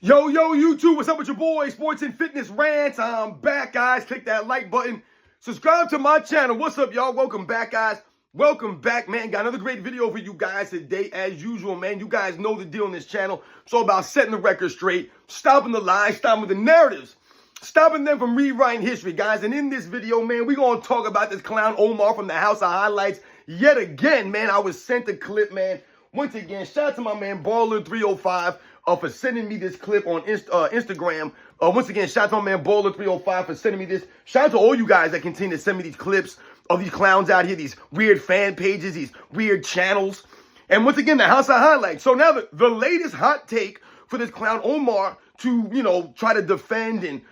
Yo, YouTube, what's up with your boy, Sports and Fitness Rants? I'm back, guys. Click that like button. Subscribe to my channel. What's up, y'all? Welcome back, guys. Welcome back, man. Got another great video for you guys today, as usual, man. You guys know the deal on this channel. It's all about setting the record straight, stopping the lies, stopping the narratives, stopping them from rewriting history, guys. And in this video, man, we're going to talk about this clown Omar from the House of Highlights yet again, man. I was sent a clip, man. Once again, shout out to my man, Baller305. For sending me this clip on Instagram. Once again, shout out to my man Baller305 for sending me this. Shout out to all you guys that continue to send me these clips of these clowns out here, these weird fan pages, these weird channels. And once again, the House of Highlights. So now the latest hot take for this clown Omar to, try to defend and,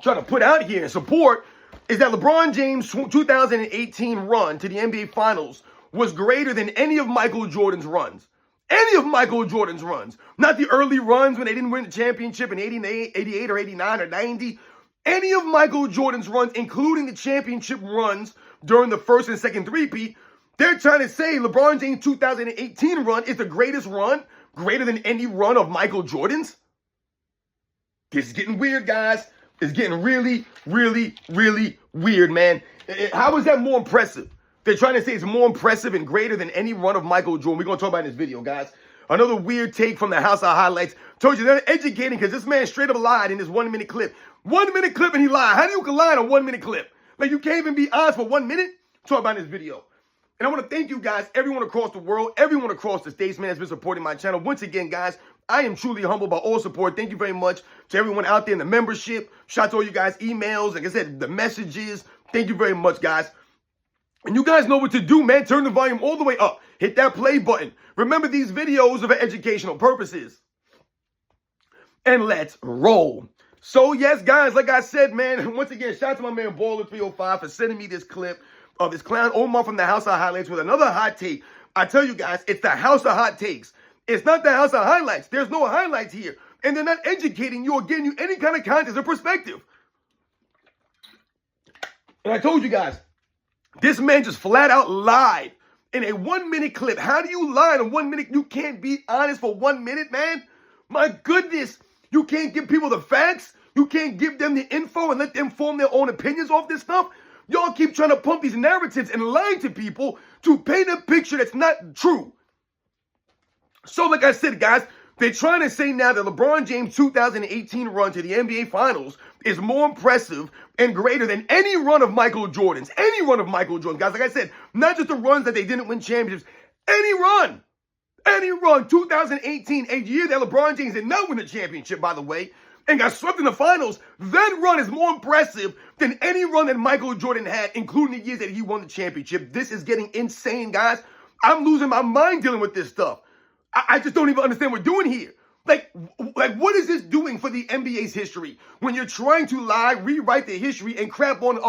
try to put out here and support is that LeBron James' 2018 run to the NBA Finals was greater than any of Michael Jordan's runs. Any of Michael Jordan's runs. Not the early runs when they didn't win the championship in 88 or 89 or 90. Any of Michael Jordan's runs, including the championship runs during the first and second three-peat, they're trying to say LeBron James' 2018 run is the greatest run, greater than any run of Michael Jordan's. This is getting weird, guys. It's getting really, really, really weird, man. How is that more impressive? They're trying to say it's more impressive and greater than any run of Michael Jordan. We're going to talk about in this video, guys. Another weird take from the House of Highlights. Told you they're educating because this man straight up lied in this 1 minute clip. 1 minute clip and he lied. How do you lie in a 1 minute clip? Like, you can't even be honest for 1 minute? Talk about in this video. And I want to thank you guys, everyone across the world, everyone across the states, man, has been supporting my channel. Once again, guys, I am truly humbled by all support. Thank you very much to everyone out there in the membership. Shout out to all you guys, emails, like I said, the messages. Thank you very much, guys. And you guys know what to do, man. Turn the volume all the way up. Hit that play button. Remember, these videos are for educational purposes. And let's roll. So, yes, guys, like I said, man, once again, shout out to my man Baller305 for sending me this clip of this clown Omar from the House of Highlights with another hot take. I tell you guys, it's the House of Hot Takes. It's not the House of Highlights. There's no highlights here. And they're not educating you or giving you any kind of context or perspective. And I told you guys, this man just flat out lied in a 1 minute clip. How do you lie in a 1 minute? You can't be honest for 1 minute, man. My goodness. You can't give people the facts. You can't give them the info and let them form their own opinions off this stuff. Y'all keep trying to pump these narratives and lying to people to paint a picture that's not true. So like I said, guys, they're trying to say now that LeBron James' 2018 run to the NBA Finals is more impressive and greater than any run of Michael Jordan's. Any run of Michael Jordan. Guys, like I said, not just the runs that they didn't win championships. Any run. Any run. 2018, a year that LeBron James did not win a championship, by the way, and got swept in the finals. That run is more impressive than any run that Michael Jordan had, including the years that he won the championship. This is getting insane, guys. I'm losing my mind dealing with this stuff. I just don't even understand what we're doing here. Like, what is this doing for the NBA's history when you're trying to lie, rewrite the history, and crap on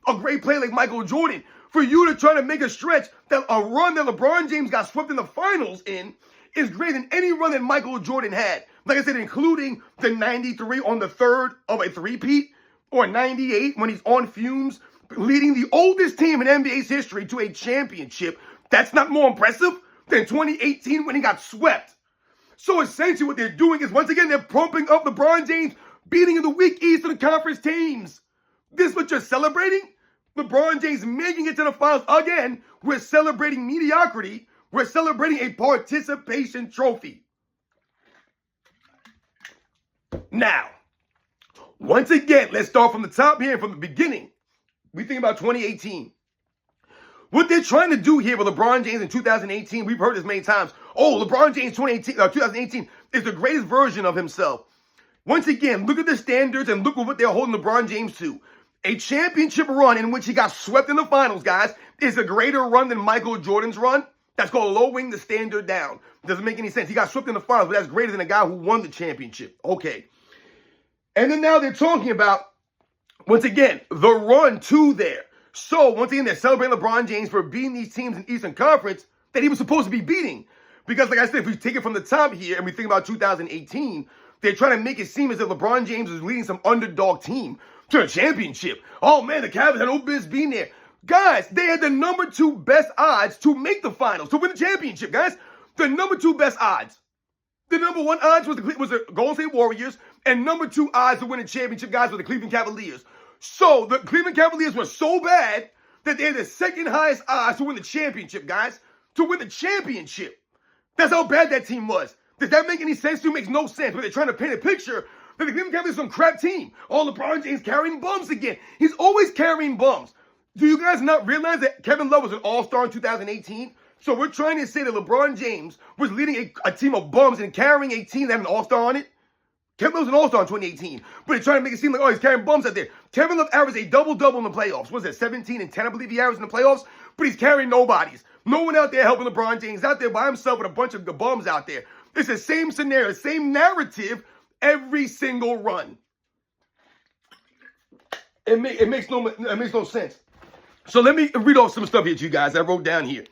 a great player like Michael Jordan? For you to try to make a stretch that a run that LeBron James got swept in the finals in is greater than any run that Michael Jordan had. Like I said, including the 93 on the third of a three-peat, or 98 when he's on fumes, leading the oldest team in NBA's history to a championship. That's not more impressive than 2018 when he got swept. So essentially what they're doing is, once again, they're pumping up LeBron James beating in the weak Eastern Conference teams. This is what you're celebrating? LeBron James making it to the finals again. We're celebrating mediocrity. We're celebrating a participation trophy. Now, once again, let's start from the top here, from the beginning. We think about 2018. What they're trying to do here with LeBron James in 2018, we've heard this many times. Oh, LeBron James 2018 is the greatest version of himself. Once again, look at the standards and look at what they're holding LeBron James to. A championship run in which he got swept in the finals, guys, is a greater run than Michael Jordan's run. That's called lowering the standard down. Doesn't make any sense. He got swept in the finals, but that's greater than a guy who won the championship. Okay. And then now they're talking about, once again, the run to there. So, once again, they're celebrating LeBron James for beating these teams in Eastern Conference that he was supposed to be beating. Because, like I said, if we take it from the top here and we think about 2018, they're trying to make it seem as if LeBron James is leading some underdog team to a championship. Oh, man, the Cavs had no business being there. Guys, they had the number 2 best odds to make the finals, to win the championship, guys. The number 2 best odds. The number one odds was the Golden State Warriors, and number two odds to win the championship, guys, were the Cleveland Cavaliers. So the Cleveland Cavaliers were so bad that they had the second highest odds to win the championship, guys. To win the championship. That's how bad that team was. Does that make any sense to you? It makes no sense. But they're trying to paint a picture that the Cleveland Cavaliers are some crap team. Oh, LeBron James carrying bums again. He's always carrying bums. Do you guys not realize that Kevin Love was an all-star in 2018? So we're trying to say that LeBron James was leading a team of bums and carrying a team that had an all-star on it? Kevin Love was an all-star in 2018, but they're trying to make it seem like, oh, he's carrying bums out there. Kevin Love averaged a double-double in the playoffs. What was that, 17 and 10, I believe he averaged in the playoffs? But he's carrying nobodies. No one out there helping LeBron James, out there by himself with a bunch of bums out there. It's the same scenario, same narrative every single run. It makes no sense. So let me read off some stuff here to you guys I wrote down here.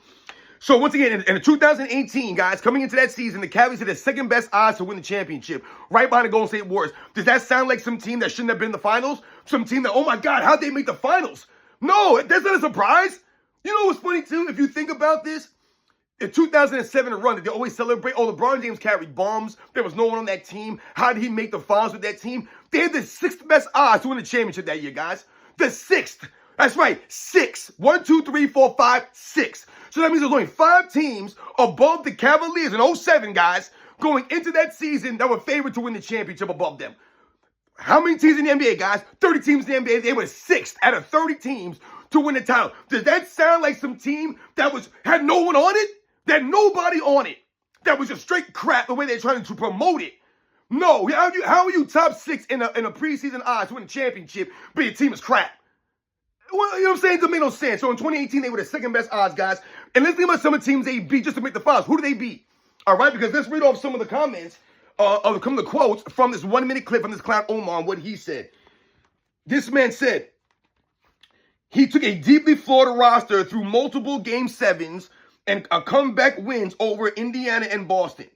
So once again, in 2018, guys, coming into that season, the Cavaliers had the second best odds to win the championship, right behind the Golden State Warriors. Does that sound like some team that shouldn't have been in the finals? Some team that, oh my God, how'd they make the finals? No, that's not a surprise. You know what's funny too? If you think about this, in 2007 run that they always celebrate, oh, LeBron James carried bombs. There was no one on that team. How did he make the finals with that team? They had the sixth best odds to win the championship that year, guys. The sixth. That's right, 6. 1, 2, 3, 4, 5, 6. So that means there's only 5 teams above the Cavaliers in 07, guys, going into that season that were favored to win the championship above them. How many teams in the NBA, guys? 30 teams in the NBA. They were 6th out of 30 teams to win the title. Does that sound like some team that had no one on it? That had nobody on it? That was just straight crap the way they're trying to promote it? No. How are you top 6 in a preseason odds to win a championship, but your team is crap? Well, you know what I'm saying? It doesn't make no sense. So in 2018, they were the second best odds, guys. And let's think about some of the teams they beat just to make the finals. Who do they beat? All right, because let's read off some of the comments, some of the quotes from this 1-minute clip from this clown Omar on what he said. This man said, he took a deeply flawed roster through multiple Game 7s and comeback wins over Indiana and Boston.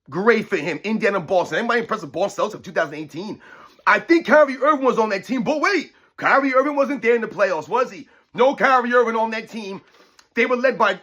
Great for him, Indiana and Boston. Anybody impressed with Boston Celtics of 2018? I think Kyrie Irving was on that team, but wait. Kyrie Irving wasn't there in the playoffs, was he? No Kyrie Irving on that team. They were led by,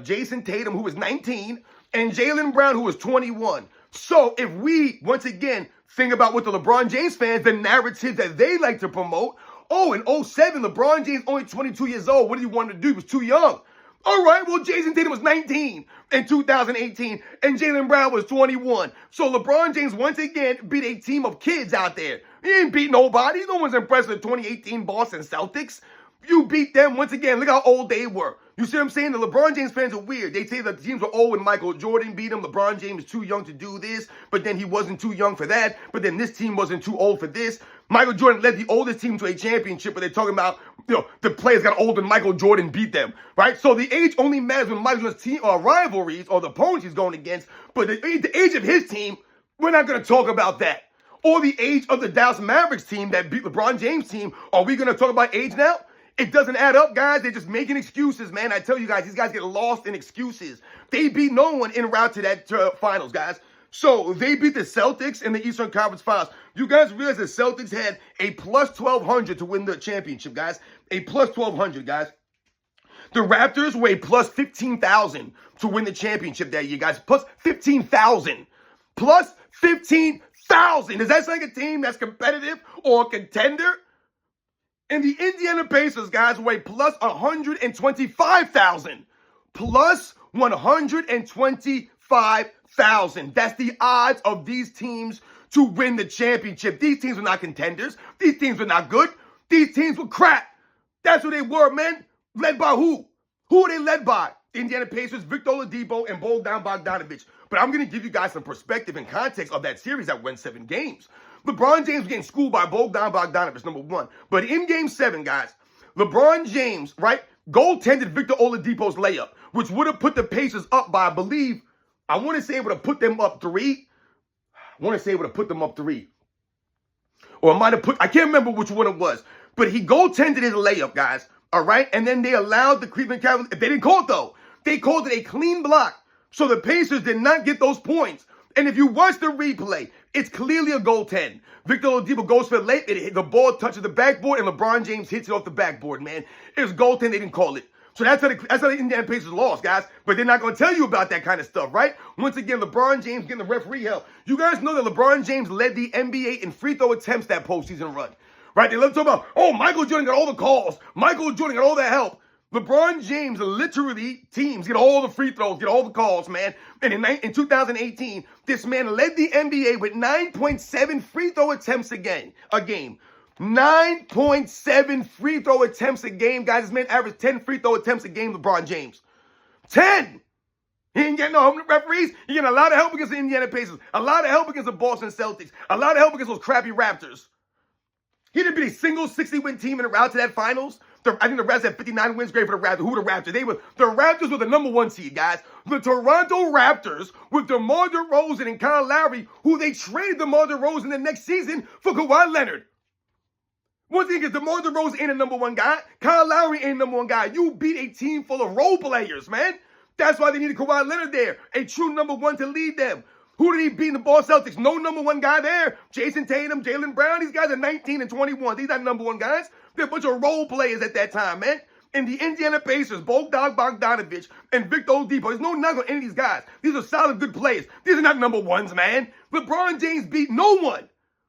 Jason Tatum, who was 19, and Jaylen Brown, who was 21. So if we, once again, think about what the LeBron James fans, the narrative that they like to promote, oh, in 07, LeBron James only 22 years old. What did he want to do? He was too young. All right, well, Jason Tatum was 19 in 2018, and Jaylen Brown was 21. So LeBron James, once again, beat a team of kids out there. He didn't beat nobody. No one's impressed with the 2018 Boston Celtics. You beat them once again. Look how old they were. You see what I'm saying? The LeBron James fans are weird. They say that the teams were old when Michael Jordan beat them. LeBron James is too young to do this, but then he wasn't too young for that. But then this team wasn't too old for this. Michael Jordan led the oldest team to a championship, but they're talking about, the players got older and Michael Jordan beat them, right? So the age only matters when Michael Jordan's team or rivalries or the opponents he's going against. But the age of his team, we're not going to talk about that. Or the age of the Dallas Mavericks team that beat LeBron James' team. Are we going to talk about age now? It doesn't add up, guys. They're just making excuses, man. I tell you guys, these guys get lost in excuses. They beat no one en route to that finals, guys. So they beat the Celtics in the Eastern Conference Finals. You guys realize the Celtics had a plus 1,200 to win the championship, guys. A plus 1,200, guys. The Raptors were a plus 15,000 to win the championship that year, guys. Plus 15,000. Plus 15,000. Does that sound like a team that's competitive or a contender? And the Indiana Pacers, guys, were a plus 125,000. Plus 125,000. That's the odds of these teams to win the championship. These teams were not contenders. These teams were not good. These teams were crap. That's what they were, man. Led by who? Who are they led by? The Indiana Pacers, Victor Oladipo, and Bogdan Bogdanovic. But I'm going to give you guys some perspective and context of that series that went 7 games. LeBron James was getting schooled by Bogdan Bogdanovic, number 1. But in Game 7, guys, LeBron James, right, goaltended Victor Oladipo's layup, which would have put the Pacers up by, I believe, I want to say it would have put them up 3. Or it might have I can't remember which one it was. But he goaltended his layup, guys, all right? And then they allowed the Cleveland Cavaliers, they didn't call it, though. They called it a clean block. So the Pacers did not get those points. And if you watch the replay, it's clearly a goaltend. Victor Oladipo goes for the late. The ball touches the backboard, and LeBron James hits it off the backboard, man. It was goaltend. They didn't call it. So that's how the Indiana Pacers lost, guys. But they're not going to tell you about that kind of stuff, right? Once again, LeBron James getting the referee help. You guys know that LeBron James led the NBA in free throw attempts that postseason run, right? They love to talk about, oh, Michael Jordan got all the calls. Michael Jordan got all the help. LeBron James literally, teams get all the free throws, get all the calls, man. And in 2018, this man led the NBA with 9.7 free throw attempts a game. 9.7 free throw attempts a game, guys. This man averaged 10 free throw attempts a game, LeBron James. 10! He didn't get no referees. He getting a lot of help against the Indiana Pacers. A lot of help against the Boston Celtics. A lot of help against those crappy Raptors. He didn't beat a single 60-win team in the route to that finals. I think the Raptors had 59 wins. Great for the Raptors. Who were the Raptors? The Raptors were the number 1 seed, guys. The Toronto Raptors with DeMar DeRozan and Kyle Lowry, who they traded DeMar DeRozan the next season for Kawhi Leonard. One thing is DeMar DeRozan ain't a number 1 guy. Kyle Lowry ain't a number 1 guy. You beat a team full of role players, man. That's why they needed Kawhi Leonard there, a true number 1 to lead them. Who did he beat in the Boston Celtics? No number 1 guy there. Jason Tatum, Jaylen Brown, these guys are 19 and 21. These are number 1 guys. They're a bunch of role players at that time, man. And the Indiana Pacers, Bogdan Bogdanovic and Victor Oladipo. There's no knock on any of these guys. These are solid, good players. These are not number 1s, man. LeBron James beat no one.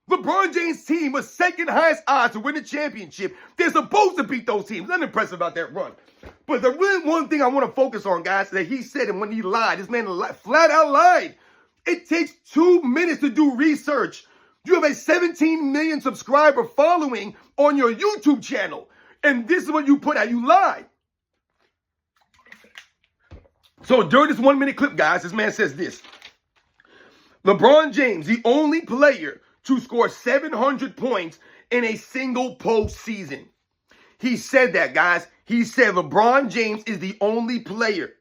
LeBron James' team was second highest odds to win the championship. They're supposed to beat those teams. Nothing impressive about that run. But the really one thing I want to focus on, guys, that he said, and when he lied, this man flat out lied. It takes 2 minutes to do research. You have a 17 million subscriber following on your YouTube channel. And this is what you put out. You lied. So during this 1 minute clip, guys, this man says this. LeBron James, the only player to score 700 points in a single postseason. He said that, guys. He said LeBron James is the only player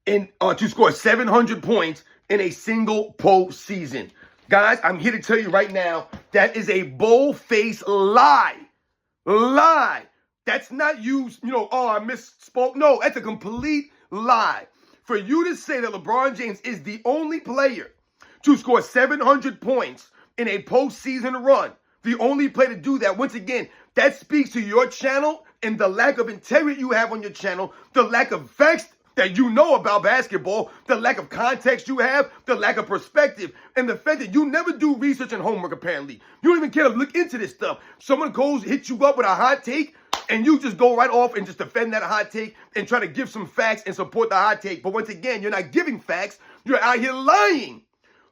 to score 700 points in a single postseason. Guys, I'm here to tell you right now, that is a bold-faced lie. Lie. That's not you, oh, I misspoke. No, that's a complete lie. For you to say that LeBron James is the only player to score 700 points in a postseason run, the only player to do that, once again, that speaks to your channel and the lack of integrity you have on your channel, the lack of facts that you know about basketball, the lack of context you have, the lack of perspective, and the fact that you never do research and homework, apparently. You don't even care to look into this stuff. Someone goes, hits you up with a hot take, and you just go right off and just defend that hot take and try to give some facts and support the hot take. But once again, you're not giving facts. You're out here lying.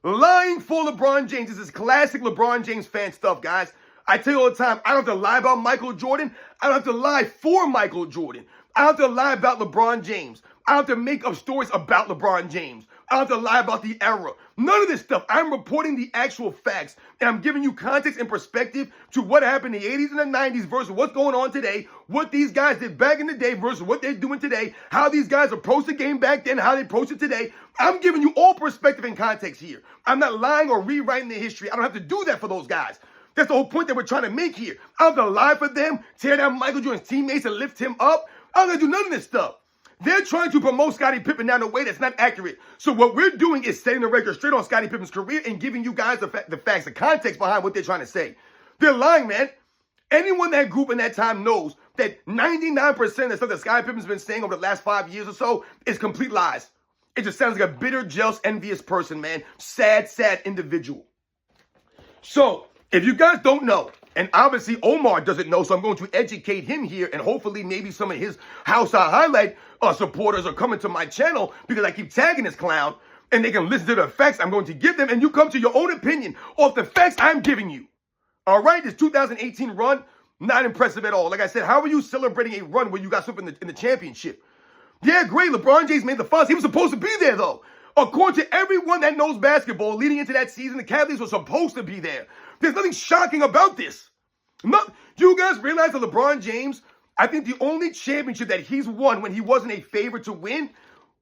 Lying for LeBron James. This is classic LeBron James fan stuff, guys. I tell you all the time, I don't have to lie about Michael Jordan. I don't have to lie for Michael Jordan. I don't have to lie about LeBron James. I don't have to make up stories about LeBron James. I don't have to lie about the era. None of this stuff. I'm reporting the actual facts, and I'm giving you context and perspective to what happened in the 80s and the 90s versus what's going on today, what these guys did back in the day versus what they're doing today, how these guys approached the game back then, how they approach it today. I'm giving you all perspective and context here. I'm not lying or rewriting the history. I don't have to do that for those guys. That's the whole point that we're trying to make here. I don't have to lie for them, tear down Michael Jordan's teammates and lift him up. I don't have to do none of this stuff. They're trying to promote Scottie Pippen down a way that's not accurate. So what we're doing is setting the record straight on Scottie Pippen's career and giving you guys the facts, the context behind what they're trying to say. They're lying, man. Anyone in that group in that time knows that 99% of the stuff that Scottie Pippen's been saying over the last 5 years or so is complete lies. It just sounds like a bitter, jealous, envious person, man. Sad, sad individual. So if you guys don't know, and obviously Omar doesn't know, so I'm going to educate him here, and hopefully maybe some of his House I Highlight supporters are coming to my channel because I keep tagging this clown, and they can listen to the facts I'm going to give them, and you come to your own opinion off the facts I'm giving you. All right, this 2018 run, not impressive at all. Like I said, how are you celebrating a run where you got something in the championship? Yeah, great, LeBron James made the finals. He was supposed to be there, though. According to everyone that knows basketball, leading into that season, the Cavaliers were supposed to be there. There's nothing shocking about this. You guys realize that LeBron James, I think the only championship that he's won when he wasn't a favorite to win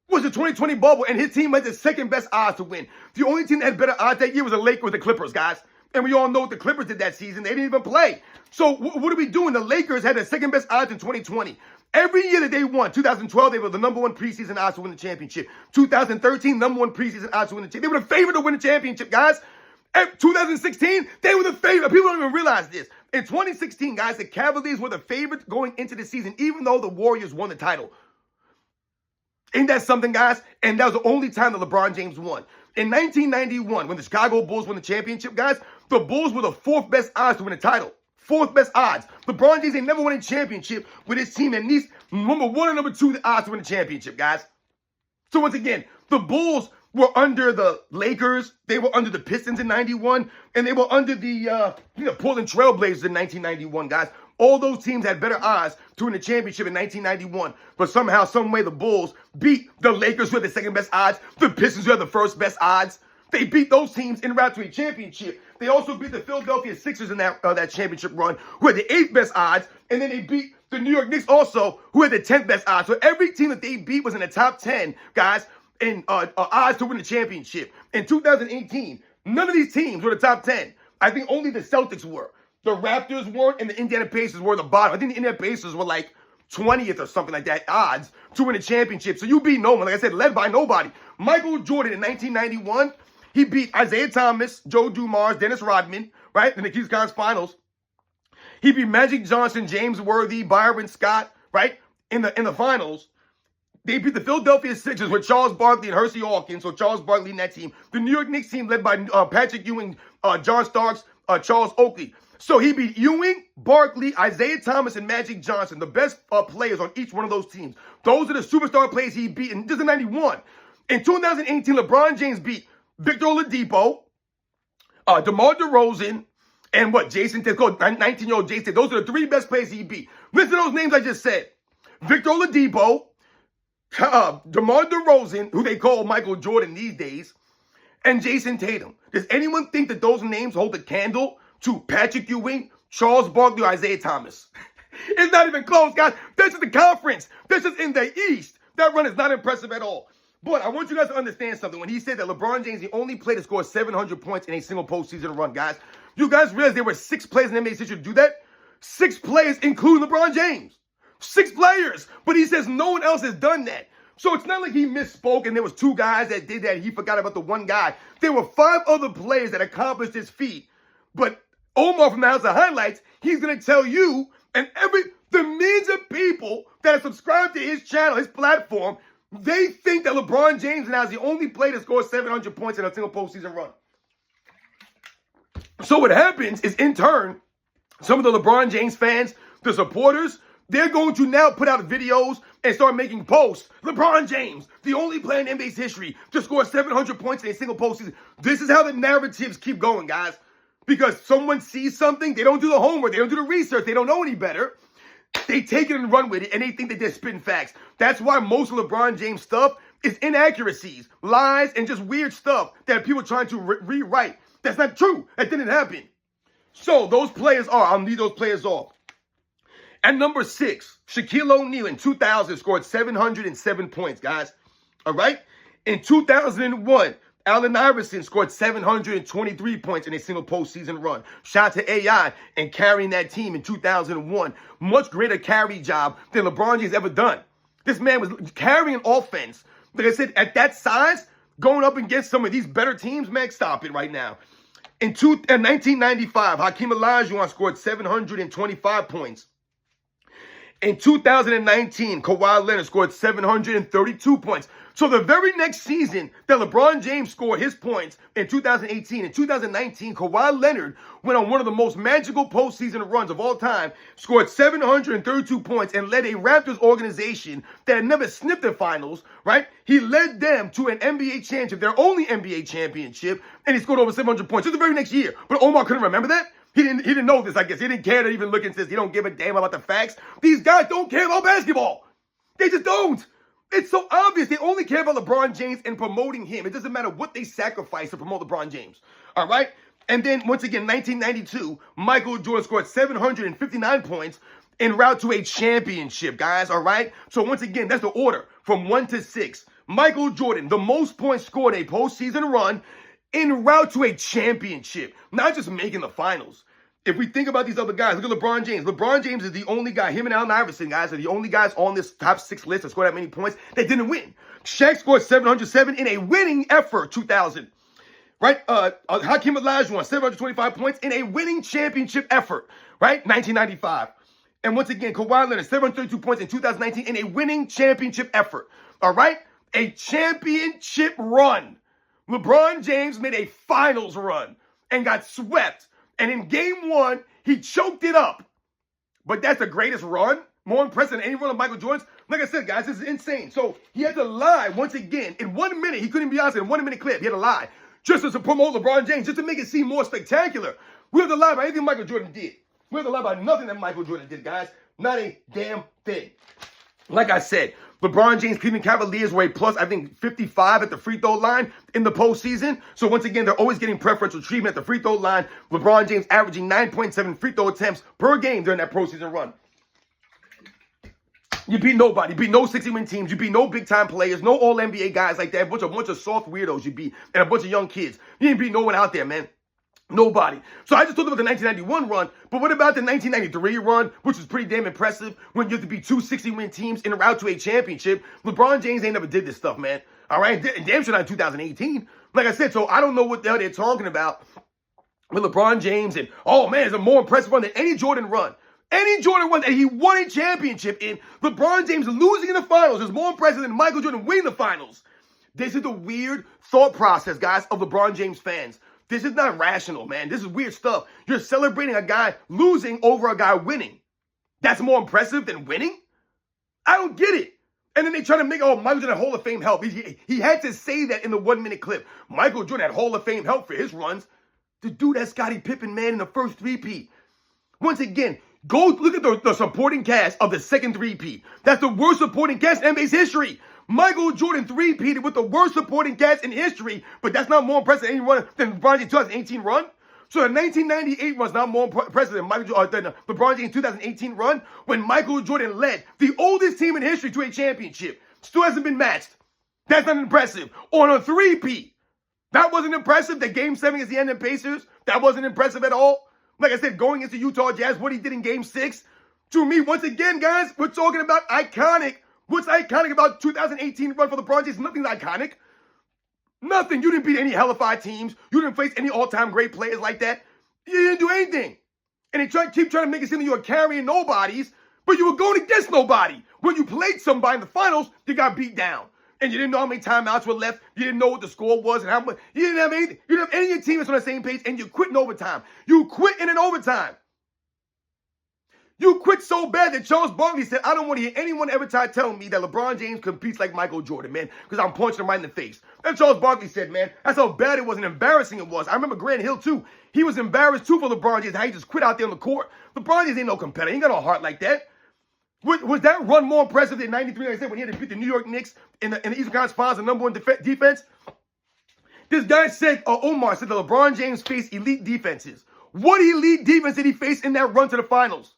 was the 2020 bubble, and his team had the second best odds to win. The only team that had better odds that year was the Lakers with the Clippers, guys. And we all know what the Clippers did that season. They didn't even play. So what are we doing? The Lakers had the second best odds in 2020. Every year that they won, 2012, they were the number 1 preseason odds to win the championship. 2013, number 1 preseason odds to win the championship. They were the favorite to win the championship, guys. 2016, they were the favorite. People don't even realize this. In 2016, guys, the Cavaliers were the favorites going into the season, even though the Warriors won the title. Ain't that something, guys? And that was the only time that LeBron James won. In 1991, when the Chicago Bulls won the championship, guys, the Bulls were the fourth best odds to win the title. Fourth best odds. LeBron James ain't never won a championship with his team at least number 1 and number 2 the odds to win a championship, guys. So once again, the Bulls were under the Lakers, they were under the Pistons in 91, and they were under the Portland Trailblazers in 1991, guys. All those teams had better odds to win the championship in 1991. But somehow, some way, the Bulls beat the Lakers, who had the second best odds, the Pistons, who had the first best odds. They beat those teams en route to a championship. They also beat the Philadelphia Sixers in that championship run, who had the 8th best odds. And then they beat the New York Knicks also, who had the 10th best odds. So every team that they beat was in the top 10, guys, in odds to win the championship. In 2018, none of these teams were the top 10. I think only the Celtics were. The Raptors weren't, and the Indiana Pacers were the bottom. I think the Indiana Pacers were like 20th or something like that, odds to win a championship. So you beat no one, like I said, led by nobody. Michael Jordan in 1991, he beat Isaiah Thomas, Joe Dumars, Dennis Rodman, right, in the East Conference Finals. He beat Magic Johnson, James Worthy, Byron Scott, right, in the finals. They beat the Philadelphia Sixers with Charles Barkley and Hersey Hawkins, so Charles Barkley in that team. The New York Knicks team led by Patrick Ewing, John Starks, Charles Oakley. So he beat Ewing, Barkley, Isaiah Thomas, and Magic Johnson, the best players on each one of those teams. Those are the superstar players he beat in 91. In 2018, LeBron James beat Victor Oladipo, DeMar DeRozan, and Jason Tatum, 19-year-old Jason. Those are the 3 best players he beat. Listen to those names I just said. Victor Oladipo, DeMar DeRozan, who they call Michael Jordan these days, and Jason Tatum. Does anyone think that those names hold a candle to Patrick Ewing, Charles Barkley, or Isaiah Thomas? It's not even close, guys. This is the conference. This is in the East. That run is not impressive at all. But I want you guys to understand something. When he said that LeBron James, the only player to score 700 points in a single postseason run, guys, you guys realize there were 6 players in the NBA history to do that? 6 players, including LeBron James. 6 players. But he says no one else has done that. So it's not like he misspoke and there was 2 guys that did that. He forgot about the 1 guy. There were 5 other players that accomplished this feat. But Omar from the House of Highlights, he's going to tell you and the millions of people that are subscribed to his channel, his platform, they think that LeBron James now is the only player to score 700 points in a single postseason run. So what happens is, in turn, some of the LeBron James fans, the supporters, they're going to now put out videos and start making posts. LeBron James, the only player in NBA's history to score 700 points in a single postseason. This is how the narratives keep going, guys. Because someone sees something, they don't do the homework, they don't do the research, they don't know any better. They take it and run with it, and they think that they're spitting facts. That's why most of LeBron James stuff is inaccuracies, lies, and just weird stuff that people are trying to rewrite. That's not true. That didn't happen. So those players are, I'll leave those players off. At number 6, Shaquille O'Neal in 2000 scored 707 points, guys. All right? In 2001, Allen Iverson scored 723 points in a single postseason run. Shout out to AI and carrying that team in 2001. Much greater carry job than LeBron James ever done. This man was carrying offense. Like I said, at that size, going up against some of these better teams, man, stop it right now. In 1995, Hakeem Olajuwon scored 725 points. In 2019, Kawhi Leonard scored 732 points. So the very next season that LeBron James scored his points in 2018, in 2019, Kawhi Leonard went on one of the most magical postseason runs of all time, scored 732 points, and led a Raptors organization that had never sniffed the finals, right? He led them to an NBA championship, their only NBA championship, and he scored over 700 points. Just the very next year. But Omar couldn't remember that. He didn't know this, I guess. He didn't care to even look into this. He don't give a damn about the facts. These guys don't care about basketball. They just don't. It's so obvious. They only care about LeBron James and promoting him. It doesn't matter what they sacrifice to promote LeBron James. All right? And then, once again, 1992, Michael Jordan scored 759 points en route to a championship, guys. All right? So, once again, that's the order from 1 to 6. Michael Jordan, the most points scored in a postseason run en route to a championship, not just making the finals. If we think about these other guys, look at LeBron James. LeBron James is the only guy, him and Allen Iverson, guys, are the only guys on this top 6 list that scored that many points that didn't win. Shaq scored 707 in a winning effort, 2000. right? Hakeem Olajuwon, 725 points in a winning championship effort, right? 1995. And once again, Kawhi Leonard, 732 points in 2019 in a winning championship effort, all right? A championship run. LeBron James made a finals run and got swept. And in game one, he choked it up. But that's the greatest run? More impressive than any run of Michael Jordan's? Like I said, guys, this is insane. So he had to lie once again. In 1 minute, he couldn't be honest. In 1 minute clip, he had to lie. Just to promote LeBron James, just to make it seem more spectacular. We have to lie about anything Michael Jordan did. We have to lie about nothing that Michael Jordan did, guys. Not a damn thing. Like I said, LeBron James, Cleveland Cavaliers were a plus, I think, 55 at the free throw line in the postseason. So once again, they're always getting preferential treatment at the free throw line. LeBron James averaging 9.7 free throw attempts per game during that postseason run. You beat nobody. You beat no 60-win teams. You beat no big-time players, no all-NBA guys like that. A bunch of soft weirdos you beat, and a bunch of young kids. You didn't beat no one out there, man. Nobody. So I just talked about the 1991 run, but what about the 1993 run, which was pretty damn impressive when you have to beat two 60-win teams en route to a championship? LeBron James ain't never did this stuff, man. All right? Damn sure not in 2018. Like I said, so I don't know what the hell they're talking about with LeBron James and, oh, man, it's a more impressive run than any Jordan run. Any Jordan run that he won a championship in, LeBron James losing in the finals is more impressive than Michael Jordan winning the finals. This is the weird thought process, guys, of LeBron James fans. This is not rational, man. This is weird stuff. You're celebrating a guy losing over a guy winning. That's more impressive than winning? I don't get it. And then they try to make, oh, Michael Jordan had Hall of Fame help. He had to say that in the 1 minute clip. Michael Jordan had Hall of Fame help for his runs. The dude had Scottie Pippen, man, in the first three-peat. Once again, go look at the supporting cast of the second three-peat. That's the worst supporting cast in NBA's history. Michael Jordan three-peated with the worst supporting cast in history, but that's not more impressive than LeBron James' 2018 run. So the 1998 run is not more impressive than LeBron James' 2018 run when Michael Jordan led the oldest team in history to a championship. Still hasn't been matched. That's not impressive. On a three-peat. That wasn't impressive. The Game 7 against the Indiana Pacers, that wasn't impressive at all. Like I said, going into Utah Jazz, what he did in Game 6, to me, once again, guys, we're talking about iconic. What's iconic about 2018 run for LeBron James? Nothing's iconic. Nothing. You didn't beat any hellified teams. You didn't face any all-time great players like that. You didn't do anything. And they keep trying to make it seem like you were carrying nobodies, but you were going against nobody. When you played somebody in the finals, you got beat down. And you didn't know how many timeouts were left. You didn't know what the score was and how much. You didn't have anything. You didn't have any of your teammates on the same page, and you quit in overtime. You quit in an overtime. You quit so bad that Charles Barkley said, I don't want to hear anyone ever try to tell me that LeBron James competes like Michael Jordan, man, because I'm punching him right in the face. That's Charles Barkley said, man. That's how bad it was and embarrassing it was. I remember Grant Hill, too. He was embarrassed, too, for LeBron James, how he just quit out there on the court. LeBron James ain't no competitor. He ain't got no heart like that. Was that run more impressive than 93, like I said, when he had to beat the New York Knicks in the Eastern Conference Finals, the number one defense? This guy said, Omar said that LeBron James faced elite defenses. What elite defense did he face in that run to the finals?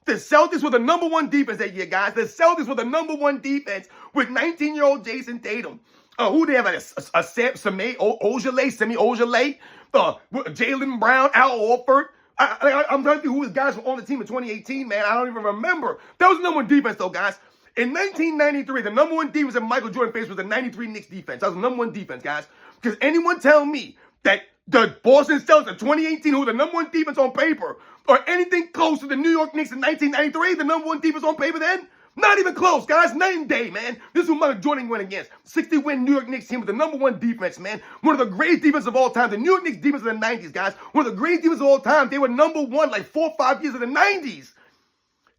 The Celtics were the number one defense that year, guys. The Celtics were the number one defense with 19-year-old Jason Tatum. Who they have? Like Semi Ojeleye, Jaylen Brown, Al Horford. I'm trying to think who his guys were on the team in 2018, man. I don't even remember. That was the number one defense, though, guys. In 1993, the number one defense that Michael Jordan faced was the 93 Knicks defense. That was the number one defense, guys. Because anyone tell me that the Boston Celtics in 2018, who were the number one defense on paper, or anything close to the New York Knicks in 1993, the number one defense on paper then? Not even close, guys. Night and day, man. This is who Michael Jordan went against. 60-win New York Knicks team with the number one defense, man. One of the greatest defenses of all time. The New York Knicks defense of the 90s, guys. One of the greatest defenses of all time. They were number one like 4 or 5 years in the 90s.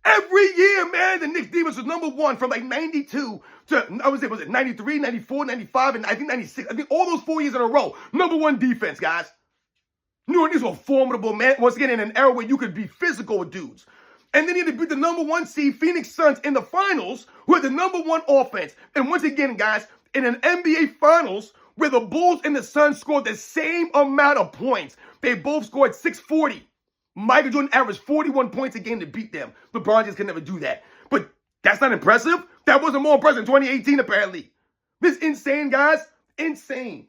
Every year, man, the Knicks defense was number one from like 92 to, I would say, was it 93, 94, 95, and I think 96. I think all those 4 years in a row, number one defense, guys. New York Knicks were formidable, man. Once again, in an era where you could be physical with dudes. And then he had to beat the number one seed Phoenix Suns in the finals, who had the number one offense. And once again, guys, in an NBA finals where the Bulls and the Suns scored the same amount of points. They both scored 640. Michael Jordan averaged 41 points a game to beat them. LeBron James could never do that. But that's not impressive. That wasn't more impressive in 2018, apparently. This insane, guys. Insane.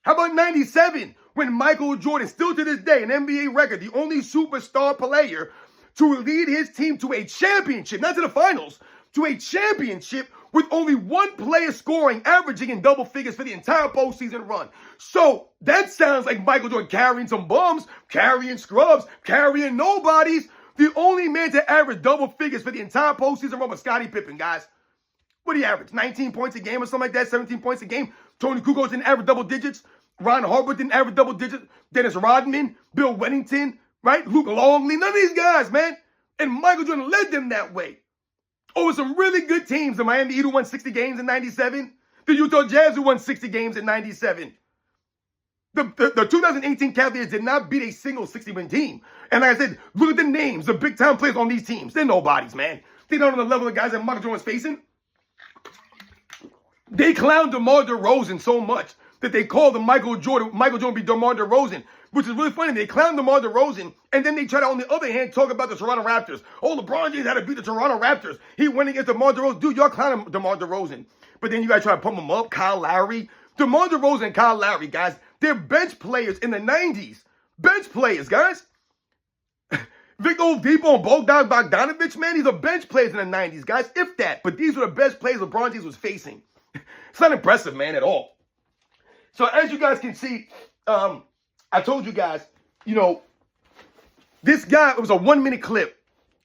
How about 97, when Michael Jordan, still to this day, an NBA record, the only superstar player to lead his team to a championship, not to the finals, to a championship with only one player scoring, averaging in double figures for the entire postseason run. So that sounds like Michael Jordan carrying some bums, carrying scrubs, carrying nobodies. The only man to average double figures for the entire postseason run was Scottie Pippen, guys. What do you average? 19 points a game or something like that? 17 points a game? Tony Kukoc didn't average double digits. Ron Harper didn't average double digits. Dennis Rodman, Bill Wennington, right? Luke Longley, none of these guys, man. And Michael Jordan led them that way. Over some really good teams. The Miami Heat who won 60 games in 97. The Utah Jazz who won 60 games in 97. The 2018 Cavaliers did not beat a single 60-win team. And like I said, look at the names, the big-time players on these teams. They're nobodies, man. They're not on the level of guys that Michael Jordan was facing. They clowned DeMar DeRozan so much that they called him Michael Jordan be DeMar DeRozan, which is really funny. They clowned DeMar DeRozan, and then they try to, on the other hand, talk about the Toronto Raptors. Oh, LeBron James had to beat the Toronto Raptors. He went against DeMar DeRozan. Dude, y'all clowning DeMar DeRozan. But then you guys try to pump him up. Kyle Lowry. DeMar DeRozan and Kyle Lowry, guys, they're bench players in the 90s. Bench players, guys. Victor Oladipo and Bogdan Bogdanovic, man, these are bench players in the 90s, guys, if that. But these were the best players LeBron James was facing. It's not impressive, man, at all. So as you guys can see, I told you guys, you know, this guy, it was a 1-minute clip,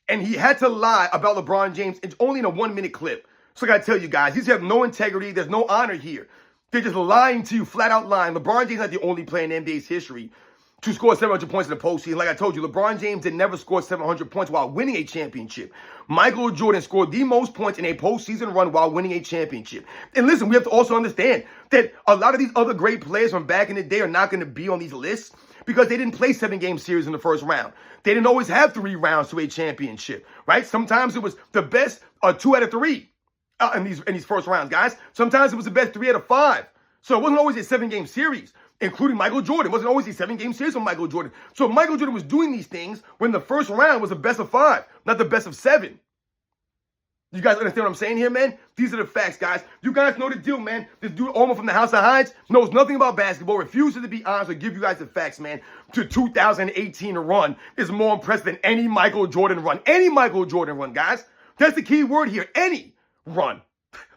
and he had to lie about LeBron James. It's only in a 1-minute clip. So I got to tell you guys, these have no integrity. There's no honor here. They're just lying to you, flat out lying. LeBron James is not the only player in NBA's history to score 700 points in the postseason. Like I told you, LeBron James had never scored 700 points while winning a championship. Michael Jordan scored the most points in a postseason run while winning a championship. And listen, we have to also understand that a lot of these other great players from back in the day are not going to be on these lists because they didn't play 7-game series in the first round. They didn't always have 3 rounds to a championship, right? Sometimes it was the best 2 out of 3 in these first rounds, guys. Sometimes it was the best 3 out of 5. So it wasn't always a 7-game series, including Michael Jordan. It wasn't always a 7-game series for Michael Jordan. So Michael Jordan was doing these things when the first round was the best of 5, not the best of 7. You guys understand what I'm saying here, man? These are the facts, guys. You guys know the deal, man. This dude, Omar from the House of Hides, knows nothing about basketball, refuses to be honest or give you guys the facts, man. To 2018 run is more impressive than any Michael Jordan run. Any Michael Jordan run, guys. That's the key word here. Any run.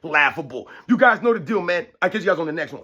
Laughable. You guys know the deal, man. I'll catch you guys on the next one.